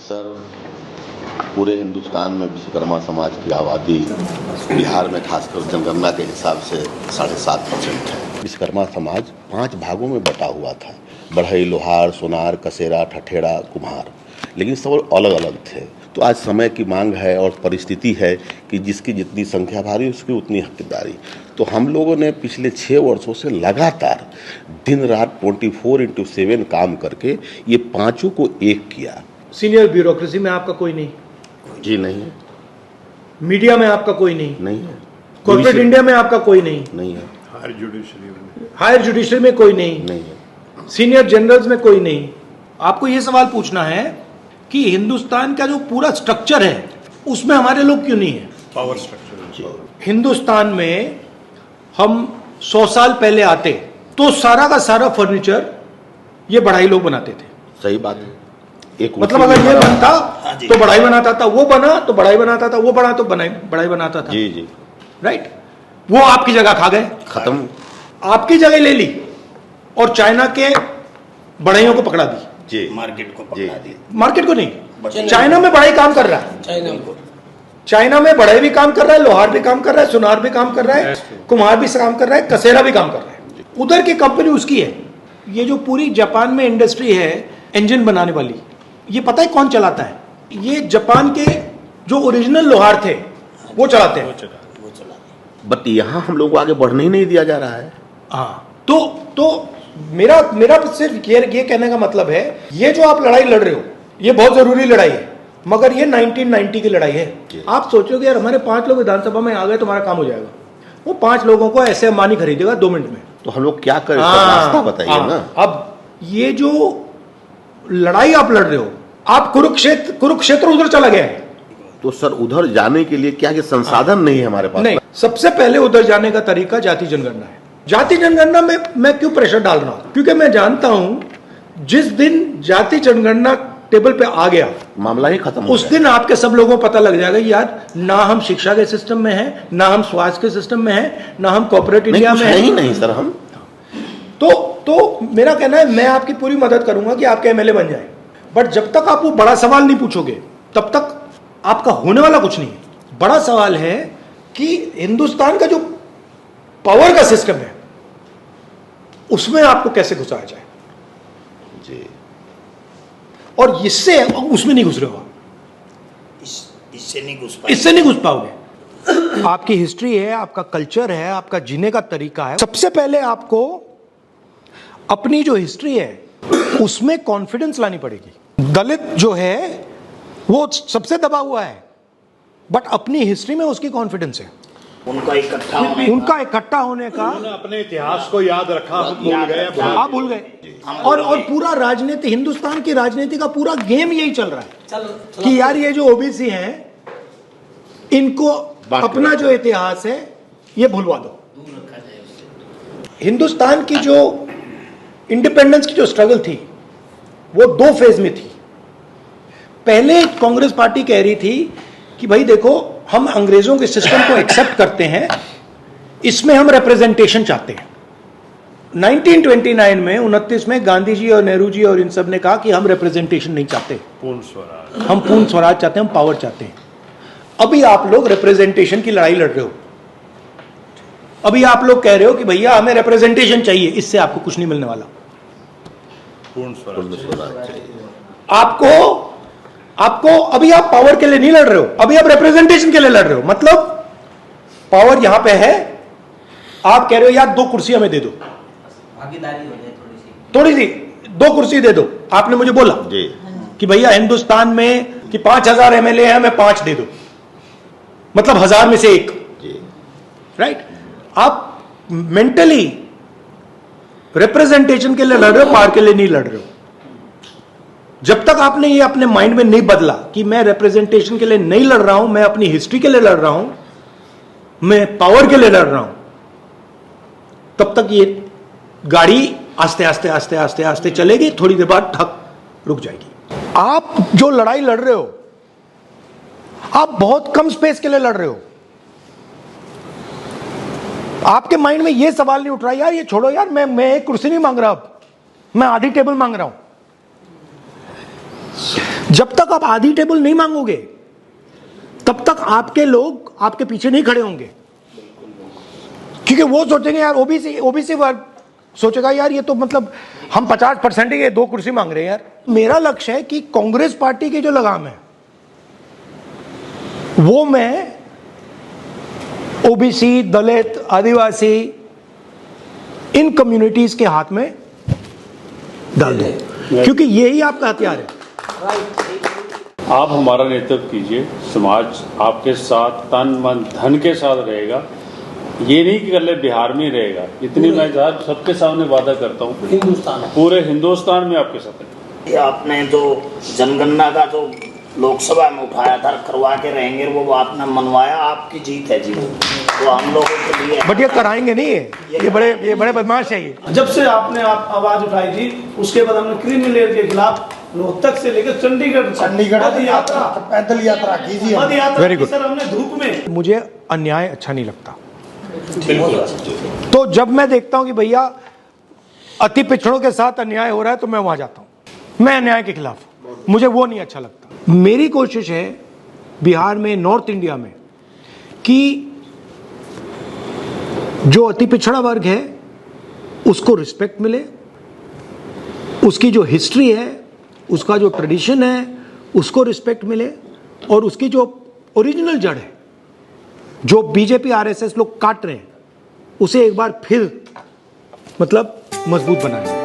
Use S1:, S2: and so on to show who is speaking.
S1: Sir, पूरे हिंदुस्तान में विश्वकर्मा समाज की आबादी बिहार में खासकर जनगणना के हिसाब से 7.5% है। विश्वकर्मा समाज 5 भागों में बटा हुआ था। बढ़ई, लोहार, सोनार, कसेरा, ठठेरा, कुम्हार, लेकिन सब अलग अलग थे। तो आज समय की मांग है और परिस्थिति है कि जिसकी जितनी संख्या भारी उसकी उतनी हकदारी। तो हम लोगों ने पिछले 6 वर्षों से लगातार दिन रात 24/7 काम करके ये पांचों को एक किया।
S2: सीनियर ब्यूरोक्रेसी में आपका कोई नहीं?
S1: जी नहीं है।
S2: मीडिया में आपका कोई नहीं?
S1: नहीं है।
S2: कॉर्पोरेट इंडिया में आपका कोई नहीं?
S1: नहीं है।
S2: हायर जुडिशरी में कोई नहीं?
S1: नहीं है।
S2: सीनियर जनरल्स में कोई नहीं? आपको ये सवाल पूछना है कि हिंदुस्तान का जो पूरा स्ट्रक्चर है उसमें हमारे लोग क्यों नहीं है?
S3: Power structure.
S2: हिंदुस्तान में हम 100 साल पहले आते तो सारा का सारा फर्नीचर ये बढ़ाई लोग बनाते थे।
S1: सही बात है। एक
S2: मतलब अगर ये बनता तो बढ़ाई बनाता था, वो बना तो बढ़ाई बनाता था, वो बना तो बढ़ाई बनाता था।
S1: जी जी,
S2: राइट। वो आपकी जगह खा गए,
S1: खत्म।
S2: आपकी जगह ले ली और चाइना के बढ़ाइयों को पकड़ा दी।
S1: जी,
S3: मार्केट को पकड़ा दी।
S2: मार्केट को नहीं, चाइना में बढ़ाई काम कर रहा है। चाइना में बढ़ाई भी काम कर रहा है, लोहार भी काम कर रहा है, सुनार भी काम कर रहा है, कुम्हार भी काम कर रहा है, कसेरा भी काम कर रहा है। उधर की कंपनी उसकी है। ये जो पूरी जापान में इंडस्ट्री है इंजन बनाने वाली, ये पता है कौन चलाता है? ये जापान के जो ओरिजिनल लोहार थे वो चलाते हैं।
S1: बट यहाँ हम लोग को आगे बढ़ने ही नहीं दिया जा रहा है।
S2: हाँ, तो मेरा सिर्फ ये कहने का मतलब है, ये जो आप लड़ाई लड़ रहे हो ये बहुत जरूरी लड़ाई है, मगर ये 1990 की लड़ाई है। आप सोचोगे यार हमारे 5 लोग विधानसभा में आ गए तुम्हारा काम हो जाएगा। वो 5 लोगों को ऐसे अंबानी खरीदेगा 2 मिनट में।
S1: तो हम लोग क्या करें? रास्ता बताइए ना।
S2: अब ये जो लड़ाई आप लड़ रहे हो, आप कुरुक्षेत्र उधर चला गया है।
S1: तो सर उधर जाने के लिए क्या संसाधन नहीं है हमारे पास?
S2: नहीं, सबसे पहले उधर जाने का तरीका जाति जनगणना है। जाति जनगणना में मैं क्यों प्रेशर डाल रहा हूं? क्योंकि मैं जानता हूं जिस दिन जाति जनगणना टेबल पे आ गया
S1: मामला ही खत्म,
S2: उस दिन आपके सब लोगों को पता लग जाएगा यार ना हम शिक्षा के सिस्टम में हैं, ना हम स्वास्थ्य के सिस्टम में हैं, ना हम कॉर्पोरेट इंडिया में हैं।
S1: नहीं सर, हम
S2: तो मेरा कहना है मैं आपकी पूरी मदद करूंगा कि आपके एमएलए बन जाए, बट जब तक आप वो बड़ा सवाल नहीं पूछोगे तब तक आपका होने वाला कुछ नहीं है। बड़ा सवाल है कि हिंदुस्तान का जो पावर का सिस्टम है उसमें आपको कैसे घुसाया जाए
S1: जी।
S2: और इससे उसमें नहीं घुस रहे हो, इससे नहीं घुस पाओगे। आपकी हिस्ट्री है, आपका कल्चर है, आपका जीने का तरीका है। सबसे पहले आपको अपनी जो हिस्ट्री है उसमें कॉन्फिडेंस लानी पड़ेगी। दलित जो है वो सबसे दबा हुआ है, बट अपनी हिस्ट्री में उसकी कॉन्फिडेंस है। उनका इकट्ठा होने का
S3: अपने इतिहास को याद रखा,
S2: आप भूल गए। और पूरा राजनीति, हिंदुस्तान की राजनीति का पूरा गेम यही चल रहा है कि यार ये जो ओबीसी हैं इनको अपना जो इतिहास है ये भूलवा दो। हिंदुस्तान की जो इंडिपेंडेंस की जो स्ट्रगल थी वो 2 फेज में थी। पहले कांग्रेस पार्टी कह रही थी कि भाई देखो हम अंग्रेजों के सिस्टम को एक्सेप्ट करते हैं, इसमें हम रिप्रेजेंटेशन चाहते हैं। 1929 में 29 में गांधी जी और नेहरू जी और इन सब ने कहा कि हम रिप्रेजेंटेशन नहीं चाहते,
S3: पूर्ण स्वराज,
S2: हम पूर्ण स्वराज चाहते हैं, हम पावर चाहते हैं। अभी आप लोग रिप्रेजेंटेशन की लड़ाई लड़ रहे हो। अभी आप लोग कह रहे हो कि भैया हमें रिप्रेजेंटेशन चाहिए, इससे आपको कुछ नहीं मिलने वाला।
S3: पूर्ण स्वराज
S2: आपको अभी आप पावर के लिए नहीं लड़ रहे हो, अभी आप रिप्रेजेंटेशन के लिए लड़ रहे हो। मतलब पावर यहां पे है, आप कह रहे हो यार 2 कुर्सी हमें दे दो,
S4: भागीदारी हो जाए
S2: थोड़ी सी 2 कुर्सी दे दो। आपने मुझे बोला
S1: जी
S2: कि भैया हिंदुस्तान में कि 5000 एमएलए हैं, हमें 5 दे दो, मतलब 1000 में से 1। राइट। आप मेंटली रिप्रेजेंटेशन के लिए लड़ रहे हो, पावर के लिए नहीं लड़ रहे हो। जब तक आपने ये अपने माइंड में नहीं बदला कि मैं रिप्रेजेंटेशन के लिए नहीं लड़ रहा हूं, मैं अपनी हिस्ट्री के लिए लड़ रहा हूं, मैं पावर के लिए लड़ रहा हूं, तब तक ये गाड़ी आस्ते आस्ते आस्ते आस्ते आस्ते चलेगी, थोड़ी देर बाद ठक रुक जाएगी। आप जो लड़ाई लड़ रहे हो आप बहुत कम स्पेस के लिए लड़ रहे हो। आपके माइंड में ये सवाल नहीं उठ रहा यार ये छोड़ो यार, मैं 1 कुर्सी नहीं मांग रहा, अब मैं आधी टेबल मांग रहा हूं। जब तक आप आधी टेबल नहीं मांगोगे तब तक आपके लोग आपके पीछे नहीं खड़े होंगे, क्योंकि वो सोचेंगे यार ओबीसी वर्ग सोचेगा यार ये तो मतलब हम 50% ही 2 कुर्सी मांग रहे हैं यार। मेरा लक्ष्य है कि कांग्रेस पार्टी की जो लगाम है वो मैं ओबीसी, दलित, आदिवासी, इन कम्युनिटीज के हाथ में डाल दूं, क्योंकि यही आपका हथियार है।
S5: आप हमारा नेतृत्व कीजिए, समाज आपके साथ तन मन धन के साथ रहेगा। ये नहीं कि कल बिहार में ही रहेगा, इतनी मैं सबके सामने वादा करता हूँ पूरे हिंदुस्तान में आपके साथ है।
S6: ये आपने जो जनगणना का जो लोकसभा में उठाया था करवा के रहेंगे, वो आपने मनवाया, आपकी जीत है जी, वो हम लोगों के लिए।
S2: बट ये कराएंगे नहीं, ये बड़े बदमाश है ये।
S7: जब से आपने आवाज उठाई थी उसके बाद हमने क्रिमिनल के खिलाफ रोहतक से लेकर चंडीगढ़ पद यात्रा,
S8: पैदल यात्रा कीजिए।
S7: पद यात्रा
S2: वेरी
S7: की
S2: गुड।
S7: सर हमने धूप में।
S2: मुझे अन्याय अच्छा नहीं लगता, तो जब मैं देखता हूं कि भैया अति पिछड़ों के साथ अन्याय हो रहा है तो मैं वहां जाता हूं। मैं अन्याय के खिलाफ, मुझे वो नहीं अच्छा लगता। मेरी कोशिश है बिहार में, नॉर्थ इंडिया में, कि जो अति पिछड़ा वर्ग है उसको रिस्पेक्ट मिले, उसकी जो हिस्ट्री है, उसका जो ट्रेडिशन है उसको रिस्पेक्ट मिले, और उसकी जो ओरिजिनल जड़ है जो बीजेपी आरएसएस लोग काट रहे हैं उसे एक बार फिर मतलब मजबूत बनाए।